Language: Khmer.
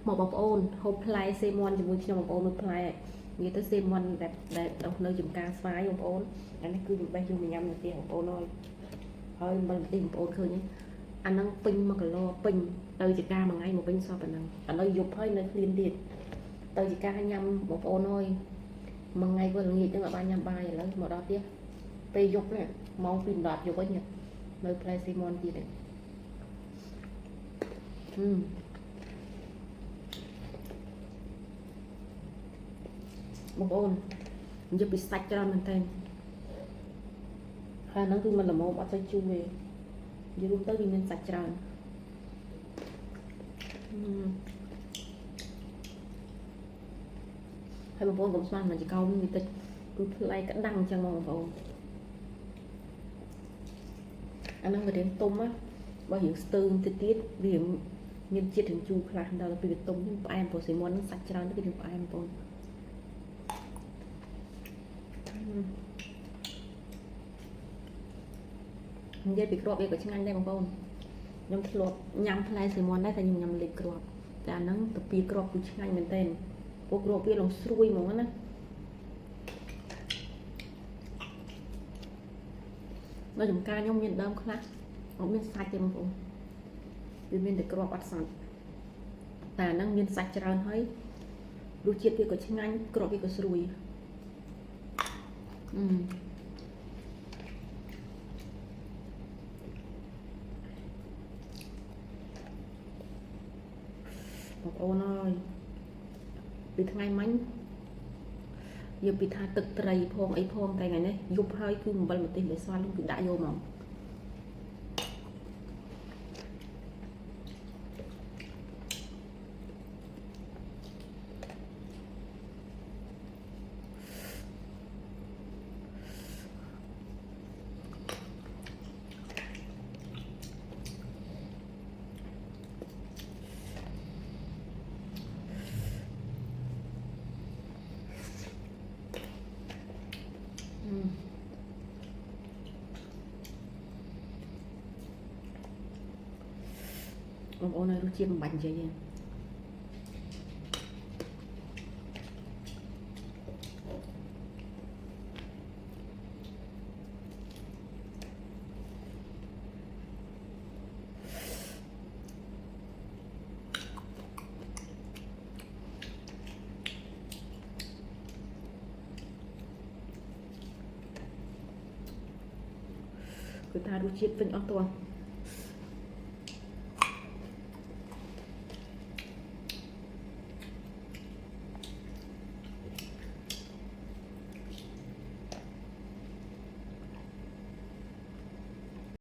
មកបងប្អូនហូបផ្លែសេមន់ជាមួយខ្ញុំបងប្អូនមើលផ្លែនិយាយទៅសេមន់ដែលនៅចំការស្វាយបងប្អូនអានេះគឺខ្ញុំបេះយកមកញ៉ាំនៅផ្ទះបងប្អូនហើយមិនទីបងប្អូនឃើញអាហ្នឹងពេញ1គីឡូពេញទៅជាការមួយថ្ងៃមកវិញសោះប៉ុណ្ណឹងឥឡូវយប់ហើយនៅឃ្លានទៀតទៅជាការញ៉ាំបងប្អូនអើយមួយថ្ងៃវិញល្ងាចហ្នឹងបានញ៉ាំបាយឥឡូវមកដល់ទៀតពេលយប់នេះម៉ោង 2 10យប់វិញនៅផ្លែសេមន់ទៀតបងប្អូននិយាយពីសាច់ច្រើនមែនតើហើយហ្នឹងគឺមិនល្មមអត់ទៅជូរទេនិយាយរួមទៅវាមានសាច់ច្រើនហើយបងប្អូនកុំស្មានមិនជាកោវិញវាតិចគឺផ្លែក្តាំងអញ្ចឹងបងប្អូនអាហ្នឹងវារៀងទុំណាបើយើងស្ទើរទៀតវាមានជាតិជូរខ្លះដល់ពេលវាទុំនេះផ្អែមព្រោះសេមន់ហ្នឹងសាច់ច្រើនទៅវាផ្អែមបងប្អូននិយាយពីគ្រាប់វាក៏ឆ្ងាញ់ដែរបងប្អូនខ្ញុំធ្លាប់ញ៉ាំផ្លែសេមន់ដែរតែខ្ញុំញ៉ាំលេបគ្រាប់តែអាហ្នឹងទៅពីគ្រាប់គឺឆ្ងាញ់មែនទែនពួកគ្រាប់វាលងស្រួយហ្មងណានៅចំការខ្ញុំមានដើមខ្លះអត់មានសាច់ទេបងប្អូនវាមានតែគ្រាប់អត់សាច់តែអាហ្នឹងមានសាច់ច្រើនហើយរសជាតិវាក៏ឆ្ងាញ់គ្រាប់វាក៏ស្រួយបងប្អូនអើយពីថ្ងៃមិញយើងពីថាទឹកត្រីផងអីផងតែថ្ងៃនេះយប់ហើយគឺអំបិលម្ទេសដែលស្វាលគឺដាក់យកមកបងប្អូនឲ្យរសជាតិមិនបាច់និយាយទេគឺថារសជាតិវិញអស់តោះ